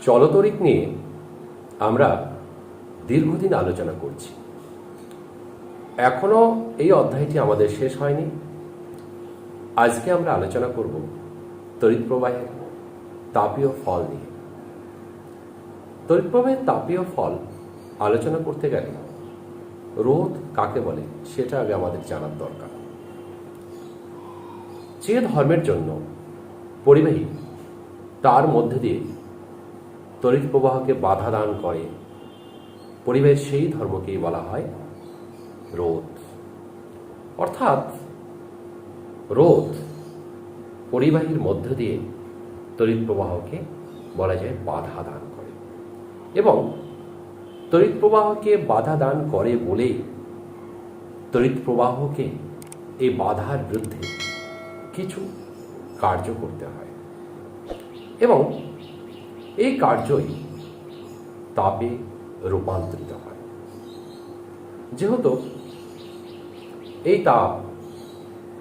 চলতরিৎ নিয়ে আমরা দীর্ঘদিন আলোচনা করছি। এখনো এই অধ্যায়টি আমাদের শেষ হয়নি। আজকে আমরা আলোচনা করব তড়িৎ প্রবাহের তাপীয় ফল নিয়ে। তড়িৎ প্রবাহের তাপীয় ফল আলোচনা করতে গেলে রোধ কাকে বলে সেটা আগে আমাদের জানার দরকার। যে ধর্মের জন্য পরিবাহী তার মধ্যে দিয়ে তড়িৎ প্রবাহকে বাধা দান করে, পরিবাহের সেই ধর্মকেই বলা হয় রোধ। অর্থাৎ রোধ পরিবাহীর মধ্য দিয়ে তড়িৎ প্রবাহকে বলা যায় বাধা দান করে, এবং তড়িৎ প্রবাহকে বাধা দান করে বলেই তড়িৎ প্রবাহকে এই বাধার বিরুদ্ধে কিছু কার্য করতে হয়, এবং এই কার্যই তাপে রূপান্তরিত হয়। যেহেতু এই তাপ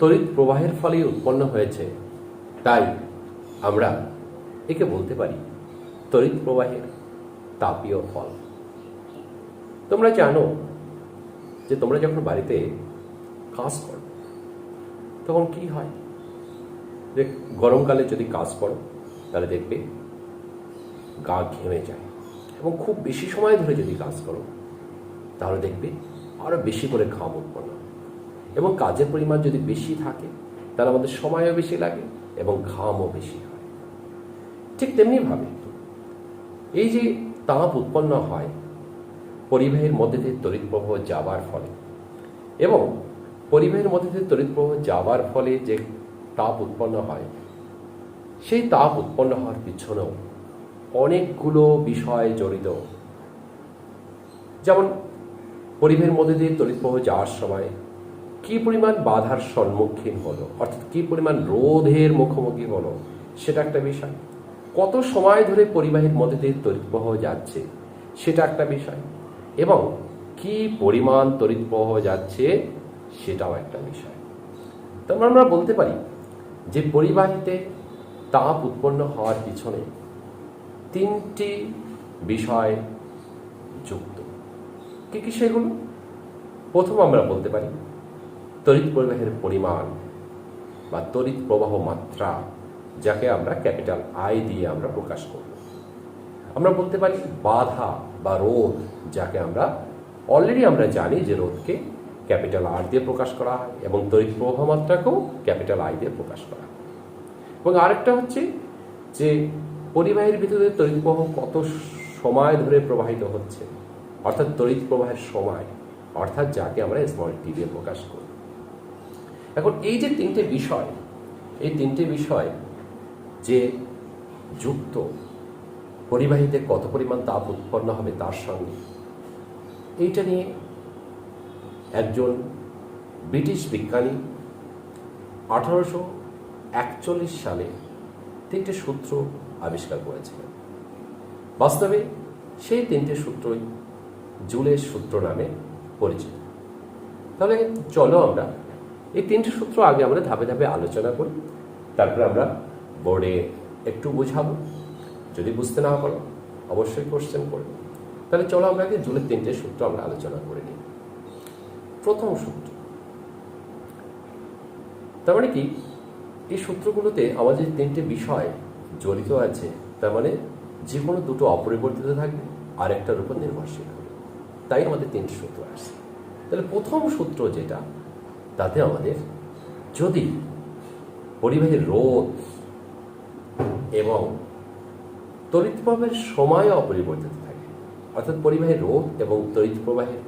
তড়িৎ প্রবাহের ফলেই উৎপন্ন হয়েছে, তাই আমরা একে বলতে পারি তড়িৎ প্রবাহের তাপীয় ফল। তোমরা জানো যে তোমরা যখন বাড়িতে কাজ করো তখন কি হয়, যে গরমকালে যদি কাজ করো তাহলে দেখবে গা ঘেমে যায়, এবং খুব বেশি সময় ধরে যদি কাজ করো তাহলে দেখবে আরো বেশি করে ঘাম উৎপন্ন হয়, এবং কাজের পরিমাণ যদি বেশি থাকে তাহলে আমাদের সময়ও বেশি লাগে এবং ঘামও বেশি হয়। ঠিক তেমনিভাবে এই যে তাপ উৎপন্ন হয় পরিবাহের মধ্যে দিয়ে তড়িৎ প্রবাহ যাবার ফলে, এবং পরিবাহের মধ্যে দিয়ে তড়িৎ প্রবাহ যাবার ফলে যে তাপ উৎপন্ন হয়, সেই তাপ উৎপন্ন হওয়ার পিছনেও অনেকগুলো বিষয় জড়িত। যেমন পরিবাহের মধ্যে দিয়ে তড়িৎ প্রবাহ যাওয়ার সময় কি পরিমাণ বাধার সম্মুখীন হলো, অর্থাৎ কি পরিমাণ রোধের মুখোমুখি হলো সেটা একটা বিষয়। কত সময় ধরে পরিবাহের মধ্যে দিয়ে তড়িৎ প্রবাহ যাচ্ছে সেটা একটা বিষয়, এবং কি পরিমাণ তড়িৎ প্রবাহ যাচ্ছে সেটাও একটা বিষয়। তারপর আমরা বলতে পারি যে পরিবাহীতে তাপ উৎপন্ন হওয়ার পিছনে তিনটি বিষয় যুক্ত। কি কি সেগুলো? প্রথম আমরা বলতে পারি তড়িৎ প্রবাহের পরিমাণ বা তড়িৎ প্রবাহ মাত্রা, যাকে আমরা ক্যাপিটাল আই দিয়ে আমরা প্রকাশ করব। আমরা বলতে পারি বাধা বা রোধ, যাকে আমরা অলরেডি আমরা জানি যে রোধকে ক্যাপিটাল আর দিয়ে প্রকাশ করা হয়, এবং তড়িৎ প্রবাহ মাত্রাকেও ক্যাপিটাল আই দিয়ে প্রকাশ করা হয়। এবং আরেকটা হচ্ছে যে পরিবাহের ভিতরে তড়িৎ প্রবাহ কত সময় ধরে প্রবাহিত হচ্ছে, অর্থাৎ তড়িৎ প্রবাহের সময়, অর্থাৎ যাকে আমরা স্মল টি দিয়ে প্রকাশ করি। এখন এই যে তিনটে বিষয়, এই তিনটে বিষয় যে যুক্ত পরিবাহীতে কত পরিমাণ তাপ উৎপন্ন হবে তার সঙ্গে, এইটা নিয়ে একজন ব্রিটিশ বিজ্ঞানী 1841 সালে তিনটে সূত্র আবিষ্কার করেছিলেন। বাস্তবে সেই তিনটে সূত্রই জুলের সূত্র নামে পরিচিত। তাহলে চলো আমরা এই তিনটে সূত্র আগে আমরা ধাপে ধাপে আলোচনা করি, তারপরে আমরা বোর্ডে একটু বুঝাবো। যদি বুঝতে না পারো অবশ্যই কোশ্চেন করবে। তাহলে চলো আমরা আগে জুলের তিনটে সূত্র আমরা আলোচনা করে নিই। প্রথম সূত্র, তার মানে কি, এই সূত্রগুলোতে আমাদের তিনটে বিষয় জড়িত আছে, তার মানে যে কোনো দুটো অপরিবর্তিত থাকবে আর একটার উপর নির্ভরশীল হবে, তাই আমাদের তিনটে সূত্র আসছে। তাহলে প্রথম সূত্র যেটা, তাতে আমাদের যদি পরিবাহীর রোধ এবং তড়িৎ প্রবাহের সময় অপরিবর্তিত থাকে, অর্থাৎ পরিবাহীর রোধ এবং তড়িৎ প্রবাহের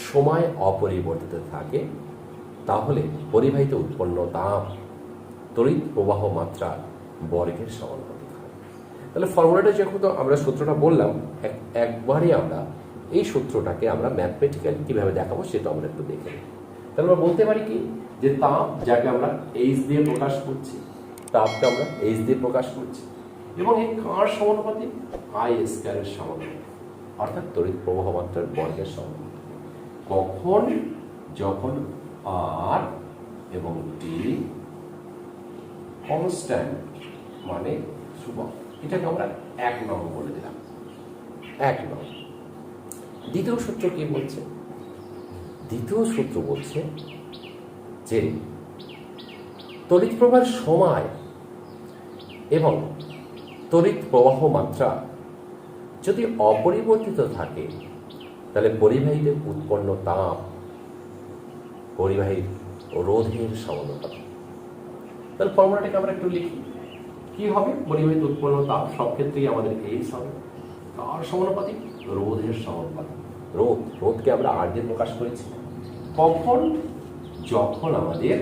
সময় অপরিবর্তিত থাকে, তাহলে পরিবাহীতে উৎপন্ন তাপ তড়িৎ প্রবাহ মাত্রা বর্গের সমানুপাতিক হয়। তাহলে ফর্মুলাটা যখন আমরা সূত্রটা বললাম, একবারই আমরা এই সূত্রটাকে আমরা ম্যাথমেটিক্যালি কিভাবে দেখাবো সেটা আমরা একটু দেখে নিই। তাহলে আমরা বলতে পারি কি, যে তাপ যাকে আমরা এইচ দিয়ে প্রকাশ করছি, তাপকে আমরা এইচ দিয়ে প্রকাশ করছি, এবং এই কার সমানুপাতিক, আই স্কয়ারের সমানুপাতিক, অর্থাৎ তড়িৎ প্রবাহ মাত্রার বর্গের সমানুপাতিক। কখন? যখন আর এবং টি কনস্ট্যান্ট, মানে ধ্রুবক। এটাকে আমরা 1 নং বলে দিলাম। 1 নং। দ্বিতীয় সূত্র কি বলছে? দ্বিতীয় সূত্র বলছে যে তড়িৎ প্রবাহের সময় এবং তড়িৎ প্রবাহ মাত্রা যদি অপরিবর্তিত থাকে তাহলে পরিবাহীতে উৎপন্ন তাপ পরিবাহীর রোধের সমানুপাতিক। তাহলে ফর্মুলাটাকে আমরা একটু লিখি। কি হবে? পরিবাহীতে উৎপন্ন তাপ সব ক্ষেত্রেই আমাদের এইচ হবে, কার সমানুপাতিক? রোধের সমানুপাতিক। রোধকে আমরা আর দিয়ে প্রকাশ করেছি। কখন? যখন আমাদের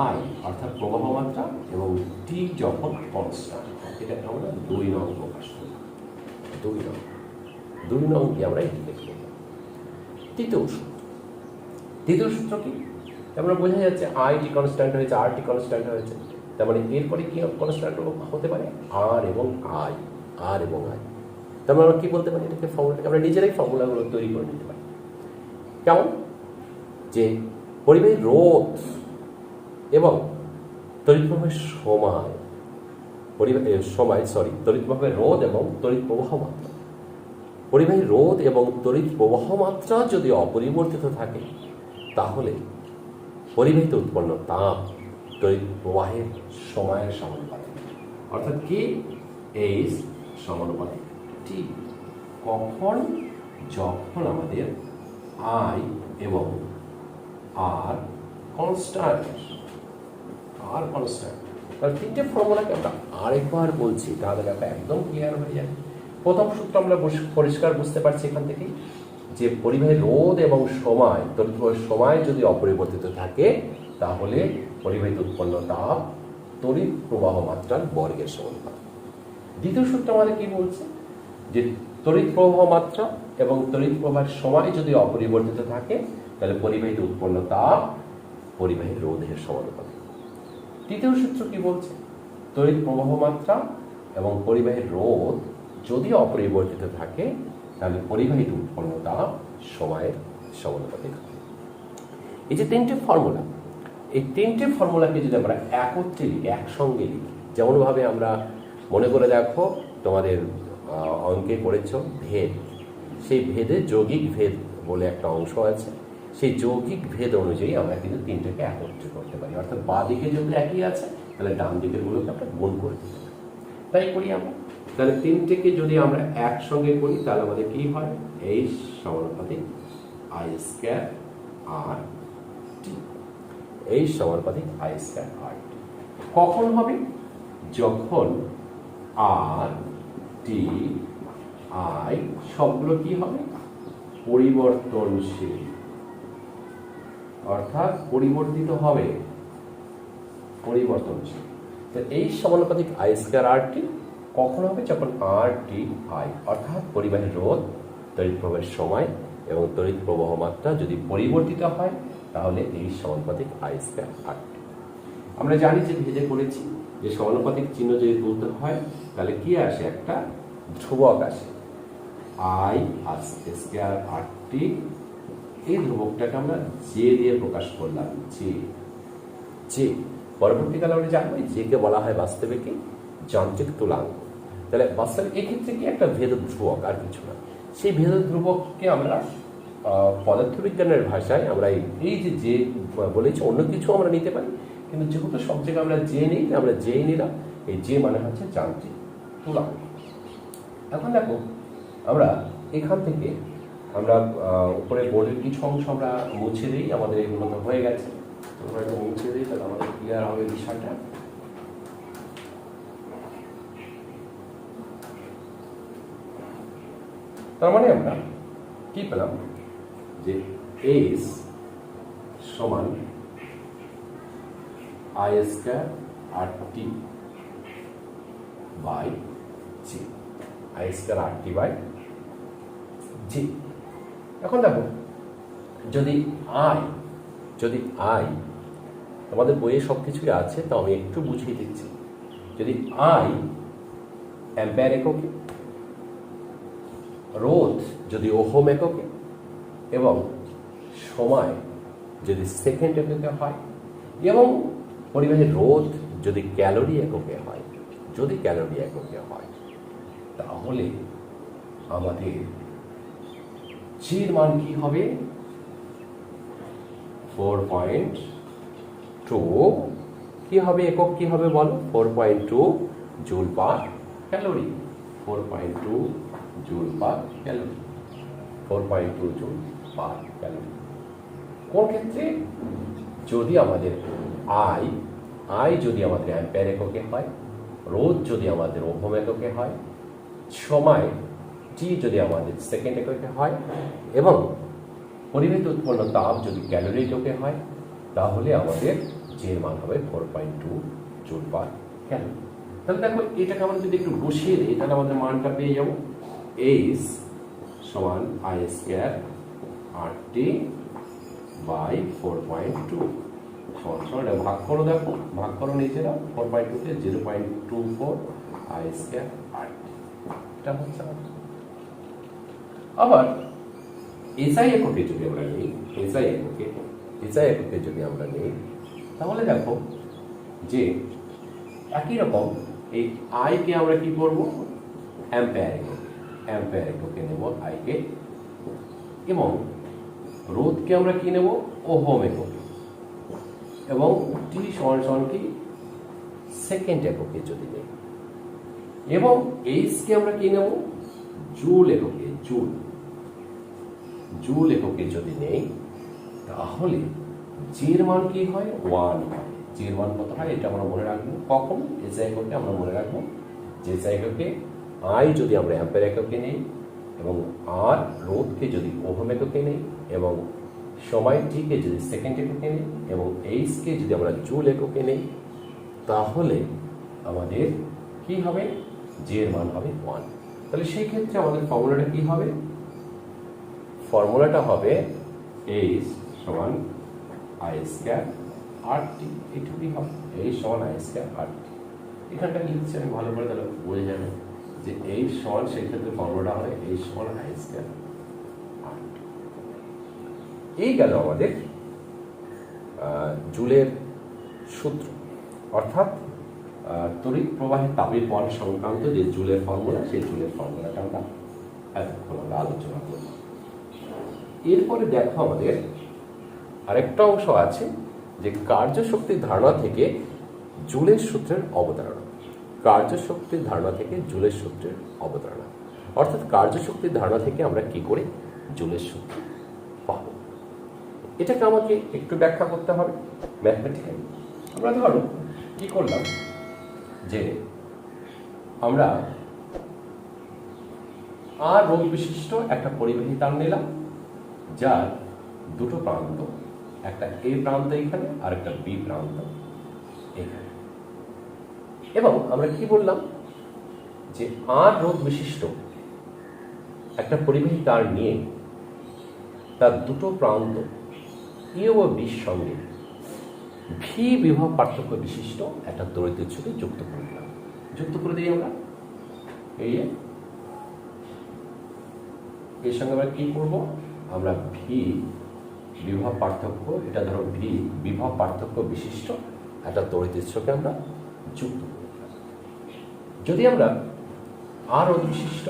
আই অর্থাৎ প্রবাহ মাত্রা এবং টি যখন কনস্ট্যান্ট, এটাকে আমরা 2 নং প্রকাশ করি। 2 নং দিয়ে আমরা এটি লিখে নেব। তৃতীয় সূত্র কি? আমরা বোঝা যাচ্ছে আই টি কনস্ট্যান্ট হয়েছে, আর টি কনস্ট্যান্ট হয়েছে, তার মানে এরপরে কি কনস্ট্যান্ট হতে পারে? আর এবং আই। তার মানে আমরা কি বলতে পারি? এটাকে ফর্মুলাটাকে আমরা নিজেরাই ফর্মুলাগুলো তৈরি করে নিতে পারি। কেমন? যে পরিবাহী রোধ এবং তড়িৎ প্রবাহের তড়িৎ প্রবাহের রোধ এবং তড়িৎ প্রবাহ মাত্রা। পরিবাহী রোধ এবং তড়িৎ প্রবাহ মাত্রা যদি অপরিবর্তিত থাকে তাহলে পরিবাহীতে উৎপন্ন তাপ তড়িৎ প্রবাহের সময়ের সমানুপাতিক। অর্থাৎ কি? এইচ সমানুপাতিক টি। কখন? যখন আমাদের আই এবং আর কনস্ট্যান্ট। তাহলে 3টে ফর্মুলাকে আমরা আরেকবার বলছি, তাহলে ব্যাপারটা একদম ক্লিয়ার হয়ে যাবে। প্রথম সূত্র আমরা পরিষ্কার বুঝতে পারছি এখান থেকেই, যে পরিবাহীর রোধ এবং তড়িৎ প্রবাহের সময় যদি অপরিবর্তিত থাকে তাহলে পরিবাহীতে উৎপন্ন তাপ তড়িৎ প্রবাহ মাত্রার বর্গের সমানুপাতিক। দ্বিতীয় সূত্র আমাদের কি বলছে? যে তড়িৎ প্রবাহ মাত্রা এবং তড়িৎ প্রবাহের সময় যদি অপরিবর্তিত থাকে তাহলে পরিবাহীতে উৎপন্ন তাপ পরিবাহীর রোধের সমানুপাতিক। তৃতীয় সূত্র কি বলছে? তড়িৎ প্রবাহ মাত্রা এবং পরিবাহীর রোধ যদি অপরিবর্তিত থাকে তাহলে পরিবাহীতে উৎপন্ন তাপ সময়ের সমানুপাতিক হবে। এই যে 3টে ফর্মুলা, এই 3টে ফর্মুলাকে যদি আমরা একত্রে লিখি, একসঙ্গে লিখি, যেমনভাবে আমরা মনে করে দেখো তোমাদের অঙ্কে পড়েছ ভেদ, সেই ভেদে যৌগিক ভেদ বলে একটা অংশ আছে, সেই যৌগিক ভেদ অনুযায়ী আমরা কিন্তু 3টাকে একত্রে করতে পারি। অর্থাৎ বাঁ দিকে যদি একই আছে তাহলে ডান দিকের গুলোকে আমরা গুণ করে দিতে পারি। তাই করি আমরা। তাহলে 3টেকে যদি আমরা একসঙ্গে করি তাহলে আমাদের কি হয়? এইচ সমানুপাতিক I square R T. H সমানুপাতিক আই স্কয়ার আর টি। কখন হবে? যখন আর টি আই সবগুলো কি হবে? পরিবর্তনশীল, অর্থাৎ পরিবর্তিত হবে, পরিবর্তনশীল। এই সমানুপাতিক আই স্কয়ার আর টি কখন হবে? যখন আর টি আই অর্থাৎ পরিবাহীর রোধ, তড়িৎ প্রবাহের সময় এবং তড়িৎ প্রবাহ মাত্রা যদি পরিবর্তিত হয় তাহলে এই সমানুপাতিক আই স্কয়ার আর টি। আমরা জানি যে ভেদে পড়েছি যে সমানুপাতিক চিহ্ন যদি তুলতে হয় তাহলে কি আসে? একটা ধ্রুবক আসে, আই আর স্কয়ার আর টি। এই ধ্রুবকটাকে আমরা জে দিয়ে প্রকাশ করলাম, জে। পরবর্তীকালে আমরা জানবো জে কে বলা হয় বাস্তবে কি? যান্ত্রিক তুলাঙ্ক। তাহলে বাস্তবে এক্ষেত্রে কি? একটা ভেদ ধ্রুবক, আর কিছু না। সেই ভেদ ধ্রুবককে আমরা পদার্থবিজ্ঞানের ভাষায় আমরা এই যে বলেছি, অন্য কিছু আমরা নিতে পারি, কিন্তু যেহেতু সব জায়গায় আমরা জে নিই, আমরা জে নিলাম। এই জে মানে হচ্ছে যান্ত্রিক তুলাঙ্ক। এখন দেখো আমরা এখান থেকে আমরা উপরে বোর্ডের কিছু অংশ আমরা মুছে দিই, আমাদের এগুলো তো হয়ে গেছে, আমরা এটা মুছে দিই, তাহলে আমাদের ক্লিয়ার হবে বিষয়টা। তার মানে আমরা কি পেলাম? যে এইচ সমান I square R T by G. I square R T by G. এখন দেখো যদি আই তোমাদের বইয়ে সবকিছুই আছে, তো আমি একটু বুঝিয়ে দিচ্ছি। যদি আই অ্যাম্পিয়ার এককে, রোধ যদি ওহম এককে এবং সময় যদি সেকেন্ড এককে হয় এবং পরিবাহীর রোধ যদি ক্যালোরি এককে হয়, তাহলে আমাদের জির মান কি হবে 4.2 কি হবে একক কি হবে বলো 4.2 joule per calorie 4.2 joule per calorie 4.2 joule per calorie কোন ক্ষেত্রে যদি আমাদের আই যদি আমাদের অ্যাম্পিয়ার এককে হয় রোধ যদি আমাদের ওহম এককে হয় সময় টি যদি আমাদের সেকেন্ড এককে হয় এবং পরিবেশে উৎপন্ন তাপ যদি ক্যালোরি এককে হয় তাহলে আমাদের জির মান হবে 4.2 জুল পার ক্যালোরি তাহলে দেখো এটাকে আমরা যদি একটু বসিয়ে দিই তাহলে আমাদের মানটা পেয়ে যাবো এইচ সমান আই স্কয়ার RT বাই 4.2 সমান ভাগ করো দেখো ভাগ করো নিজেরা 4.2 কে 0.24 আই স্কয়ার RT এটা হচ্ছে আবার এসআই এককে যদি আমরা নিই এসআই এককে যদি আমরা নিই তাহলে দেখো যে একই রকম এই আই কে আমরা কি করব অ্যাম্পিয়ার এককে নেব আই কে এবং রোধকে আমরা কি নেব ওহম একক এবং টি সমান কি সেকেন্ড এককে যদি নেই এবং এইচ কে আমরা কি নেব জুল এককে জুল এককে যদি নেই তাহলে জির মান কি হয় 1 হয় জির মান কত হয় এটা আমরা মনে রাখবো কখন এসআই এককে আমরা মনে রাখবো যে এসআই এককে আই যদি আমরা অ্যাম্পিয়ার এককে নেই এবং আর রোধকে যদি ওহম এককে নেই এবং সময় টিকে যদি সেকেন্ড এককে নেই এবং এইচ কে যদি আমরা জুল এককে নেই তাহলে আমাদের কি হবে জির মান হবে 1 তাহলে সেই ক্ষেত্রে আমাদের ফর্মুলাটা কি হবে ফর্মুলাটা হবে এইচ সমান আই স্কয়ার RT এইটুকুই হবে এইচ সমান আই স্কয়ার RT এখানটা লিখছি আমি ভালো করে তাহলে বুঝে যাবে যে এইচ সমান সেই ক্ষেত্রে ফর্মুলাটা হবে এইচ সমান আই স্কয়ার RT এই গেল আমাদের জুলের সূত্র অর্থাৎ তড়িৎ প্রবাহের তাপের মান সংক্রান্ত যে জুলের ফর্মুলা সেই জুলের ফর্মুলাটা আমরা এতক্ষণ আমরা আলোচনা করব এরপরে দেখো আমাদের আরেকটা অংশ আছে যে কার্যশক্তির ধারণা থেকে জুলের সূত্রের অবতারণা কার্যশক্তির ধারণা থেকে জুলের সূত্রের অবতারণা অর্থাৎ কার্যশক্তির ধারণা থেকে আমরা কি করে জুলের সূত্র পাবো এটাকে আমাকে একটু ব্যাখ্যা করতে হবে ম্যাথমেটিক্যালি আমরা ধরো কি করলাম যে আমরা আর রোধ বিশিষ্ট একটা পরিবাহী তার নিলাম যার দুটো প্রান্ত একটা এ প্রান্ত এখানে আর একটা বি প্রান্ত এখানে এবং আমরা কি বললাম যে আর রোধ বিশিষ্ট একটা পরিবাহী তার নিয়ে তার দুটো প্রান্ত এ ও বির সঙ্গে ভি বিভব পার্থক্য বিশিষ্ট একটা তড়িৎ উৎসকে যুক্ত করে দিলাম যুক্ত করে দিই আমরা এর সঙ্গে আমরা কি করব আমরা ভি বিভব পার্থক্য এটা ধরো ভি বিভব পার্থক্য বিশিষ্ট একটা তড়িৎ উৎসকে আমরা যুক্ত করি যদি আমরা আর রোধ বিশিষ্ট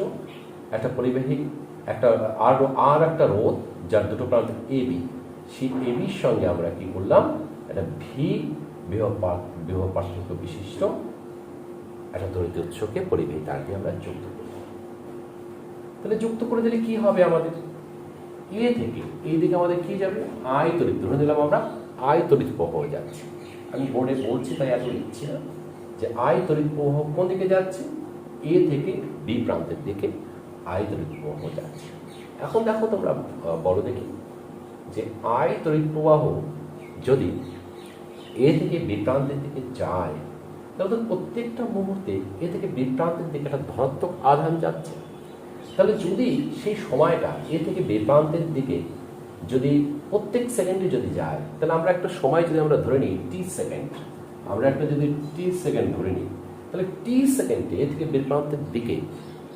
একটা পরিবাহী একটা আর একটা রোধ যার দুটো প্রান্ত এ বি সেই এ বির সঙ্গে আমরা কি করলাম একটা ভি বিভব পার্থক্য বিশিষ্ট একটা তড়িৎ উৎসকে পরিবাহী তার দিয়ে আমরা যুক্ত করি তাহলে যুক্ত করে দিলে কি হবে আমাদের এ থেকে এই দিকে আমাদের কি যাবে আই তড়িৎ ধরে নিলাম আমরা আই তড়িৎ প্রবাহ যাচ্ছে আমি বোর্ডে বলছি তাই এত লিখছি না যে আই তড়িৎ প্রবাহ কোন দিকে যাচ্ছে এ থেকে বি প্রান্তের দিকে আই তড়িৎ প্রবাহ যাচ্ছে এখন দেখো তোমরা বড় দেখি যে আই তড়িৎ প্রবাহ যদি এ থেকে বি প্রান্তের দিকে যায় তাহলে প্রত্যেকটা মুহূর্তে এ থেকে বি প্রান্তের দিকে একটা ধনাত্মক আধান যাচ্ছে তাহলে যদি সেই সময়টা এ থেকে বি প্রান্তের দিকে যদি প্রত্যেক সেকেন্ডে যদি যায় তাহলে আমরা একটা সময় যদি আমরা ধরে নিই টি সেকেন্ড আমরা একটা যদি টি সেকেন্ড ধরে নিই তাহলে টি সেকেন্ডে এ থেকে বি প্রান্তের দিকে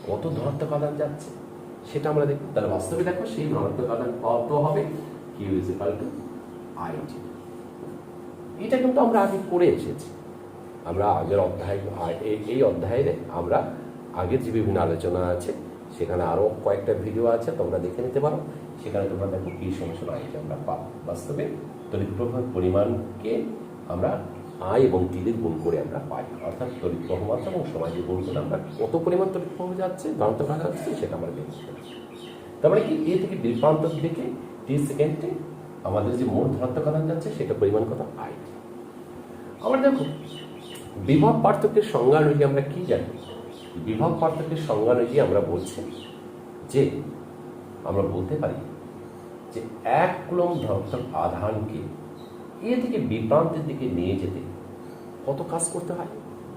কত ধনাত্মক আধান যাচ্ছে সেটা আমরা দেখব তাহলে বাস্তবে দেখো সেই ধনাত্মক আধান কত হবে Q is equal to IT এটা কিন্তু আমরা আগে করে এসেছি আমরা আগের অধ্যায় এই অধ্যায়ে আমরা আগের যে বিভিন্ন আলোচনা আছে সেখানে আরও কয়েকটা ভিডিও আছে, তোমরা দেখে নিতে পারো। সেখানে তোমরা দেখো পি সমান আইটি আমরা পাবো। বাস্তবে তড়িৎ প্রবাহের পরিমাণকে আমরা আই এবং টি দিয়ে গুণ করে আমরা পাই, অর্থাৎ তড়িৎ প্রবাহ মাত্রা এবং সময় দিয়ে গুণ করে আমরা কত পরিমাণ তড়িৎ প্রবাহ যাচ্ছে, ধনাত্মক কাজ যাচ্ছে, সেটা আমরা বের করি। তার মানে কি, এ থেকে বি প্রান্ত থেকে টি সেকেন্ডে আমাদের যে মোট ধনাত্মক আধান যাচ্ছে সেটা পরিমাণ কত, আই। আবার দেখো বিভব পার্থক্যের সংজ্ঞা অনুযায়ী আমরা কি জানি? বিভব পার্থক্যের সংজ্ঞা অনুযায়ী আমরা বলছি যে আমরা বলতে পারি যে 1 কুলম্ব ধনাত্মক আধানকে এ থেকে বি প্রান্তের দিকে নিয়ে যেতে কত কাজ করতে হয়?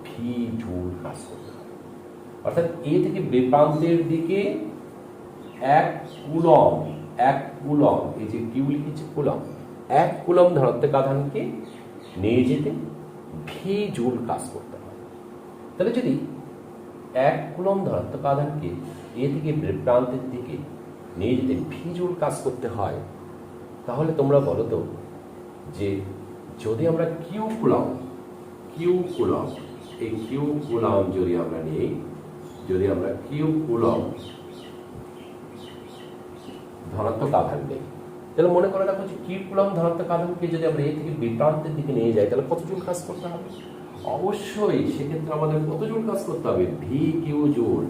ভি জুল কাজ করতে হয়। অর্থাৎ এ থেকে বি প্রান্তের দিকে 1 কুলম্ব, এই যে কিউ লিখেছি কুলম্ব, 1 কুলম্ব ধনাত্মক আধানকে নিয়ে যেতে ভি জুল কাজ করতে হয়। তাহলে যদি 1 কুলম্ব ধনাত্মক আধানকে এ থেকে বি প্রান্তের দিকে নিয়ে যেতে ভি জুল কাজ করতে হয়, তাহলে তোমরা বলো তো যে যদি আমরা কিউ কুলম্ব, এই কিউ কুলম্ব যদি আমরা নিই, যদি আমরা কিউ কুলম্ব ধনাত্মক আধান নেই, তাহলে মনে করে রাখো যে কিউ কুলম্ব ধনাত্মক আধানকে যদি আমরা এ থেকে বি প্রান্তের দিকে নিয়ে যাই তাহলে কত জুল কাজ করতে হবে? অবশ্যই সেক্ষেত্রে আমাদের কত জুল কাজ করতে হবে? V Q joule.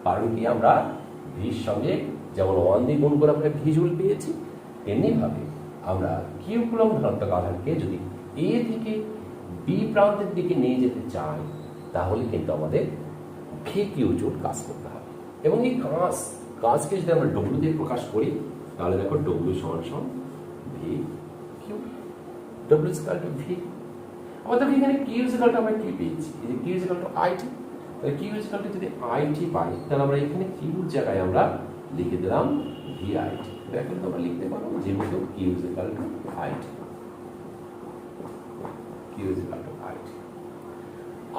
কারণ কি, আমরা ভির সঙ্গে যেমন 1 দিয়ে গুণ করে আমরা ভি জুল পেয়েছি, তেমনি ভাবে আমরা কিউ কুলম্ব ধনাত্মক আধানকে যদি এ থেকে বি প্রান্তের দিকে নিয়ে যেতে চাই তাহলে কিন্তু আমাদের ভি কিউ জুল কাজ করতে হবে। এবং এই কাজকে যদি আমরা ডব্লিউ দিয়ে প্রকাশ করি তাহলে দেখো ডব্লিউ সমান সমান V Q, W equal to V. আমাদের এখানে কিউ ইকুয়াল টু আমরা কি পেয়েছি? এই যে কিউ ইকুয়াল টু আইটি, তাহলে কিউ ইকুয়াল টু যদি আইটি পাই তাহলে আমরা এখানে কিউর জায়গায় আমরা লিখে দিলাম ভি আইটি। এখন তোমরা লিখতে পারো যেহেতু Q equal to IT, Q equal to IT.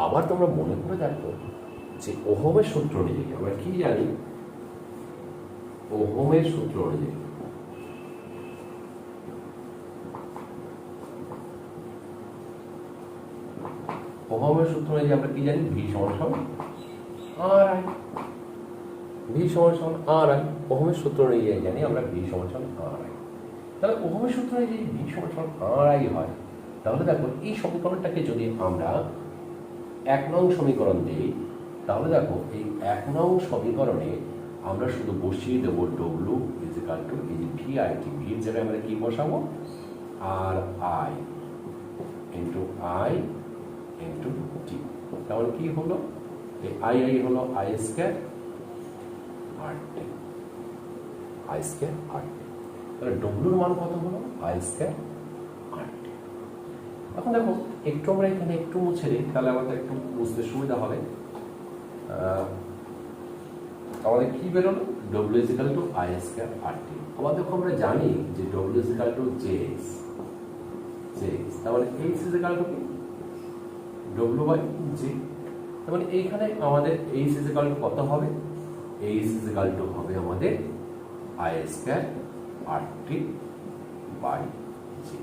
আবার তোমরা মনে করে দেখো যে ওহমের সূত্র অনুযায়ী আমরা কি জানি? ওহমের সূত্র অনুযায়ী আমরা কি জানি? ভি সমান সমান আর আই। ভি সমান সমান আর আই, ওহমের সূত্র অনুযায়ী জানি আমরা ভি সমান সমান আর আই। তাহলে ওহমের সূত্র অনুযায়ী ভি সমান সমান আর আই হয়, তাহলে দেখো এই সমীকরণটাকে যদি আমরা 1 নং সমীকরণ দিই তাহলে দেখো এই 1 নং সমীকরণে আমরা শুধু বসিয়ে দেবো ডব্লিউ ইকুয়াল টু এই যে ভি আই টি, ভির জায়গায় আমরা কি বসাবো? R I into I into T. তাহলে কি হলো? এই আই হলো I square R T, I square R T. তাহলে ডব্লিউর মান কত হলো? I square R T. এখন দেখো একটু আমরা এখানে একটু মুছে দিই, তাহলে আমাদের একটু বুঝতে সুবিধা হবে। আমাদের কি বেরোলো? W equal to I square R T. আবার দেখো আমরা জানি যে W equal to J X, তাহলে এইচ ইকুয়াল টু কি? W by G. তার মানে এইখানে আমাদের এইচ ইকুয়াল টু কত হবে? এইচ ইকুয়াল টু হবে আমাদের I square R T by G.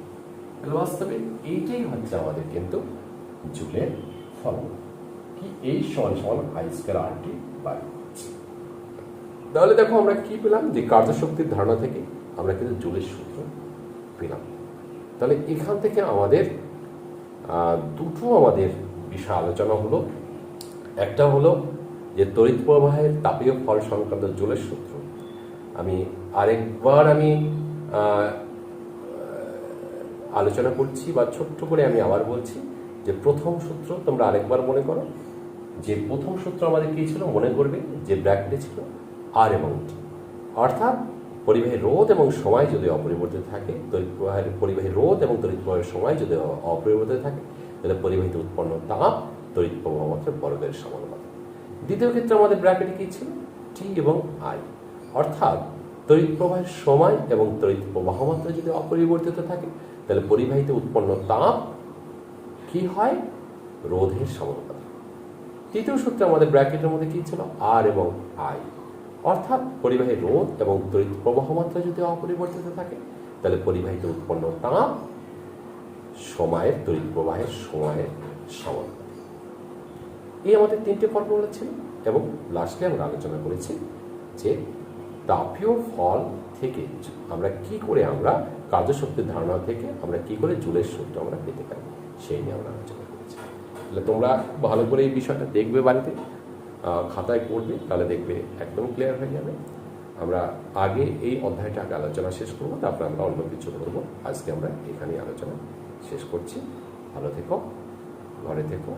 তাহলে বাস্তবে এইটাই হচ্ছে আমাদের কিন্তু জুলের ফর্মুলা, কি এইচ সমান সমান I square R T by G. তাহলে দেখো আমরা কি পেলাম? যে কার্যশক্তির ধারণা থেকে আমরা কিন্তু জুলের সূত্র পেলাম। তাহলে এখান থেকে আমাদের দুটো আমাদের বিষয় আলোচনা হলো। একটা হলো যে তড়িৎ প্রবাহের তাপীয় ফল সংক্রান্ত জুলের সূত্র। আমি আরেকবার আলোচনা করছি বা ছোট্ট করে আমি আবার বলছি যে প্রথম সূত্র তোমরা আরেকবার মনে করো। যে প্রথম সূত্র আমাদের কি ছিল মনে করবে? যে ব্র্যাকেটে ছিল আর এবং টি, অর্থাৎ পরিবাহী রোধ এবং সময় যদি অপরিবর্তিত থাকে, পরিবাহী রোধ এবং তড়িৎ প্রবাহের সময় যদি অপরিবর্তিত থাকে তাহলে পরিবাহিত উৎপন্ন তাপ তড়িৎ প্রবাহ মাত্রার বর্গের সমানুপাতিক। দ্বিতীয় ক্ষেত্রে আমাদের ব্র্যাকেটে কি ছিল? টি এবং আই, অর্থাৎ তড়িৎ প্রবাহের সময় এবং তড়িৎ প্রবাহ মাত্রা যদি অপরিবর্তিত থাকে তাহলে পরিবাহিত উৎপন্ন তাপ কি হয়? রোধের সমানুপাতিক। তৃতীয় সূত্রে আমাদের ব্র্যাকেটের মধ্যে কি ছিল? আর এবং আই, অর্থাৎ পরিবাহী রোধ এবং তড়িৎ প্রবাহ মাত্রা যদি অপরিবর্তিত থাকে তাহলে পরিবাহিত উৎপন্ন তাপ সময়ের তড়িৎ প্রবাহের সময়ের সমানুপাতিক। এই আমাদের তিনটে ফর্মুলা ছিল এবং লাস্টে আমরা আলোচনা করেছি যে তাপীয় ফল থেকে আমরা কি করে আমরা কার্যশক্তির ধারণা থেকে আমরা কি করে জুলের সূত্র আমরা পেতে পারি সেই নিয়ে আমরা আলোচনা করেছি। তাহলে তোমরা ভালো করে এই বিষয়টা দেখবে, বাড়িতে খাতায় পড়বে, তাহলে দেখবে একদম ক্লিয়ার হয়ে যাবে। আমরা আগে এই অধ্যায়টা আগে আলোচনা শেষ করবো, তারপরে আমরা অন্য কিছু করবো। আজকে আমরা এখানেই আলোচনা শেষ করছি। ভালো থেকো, ঘরে থেকো।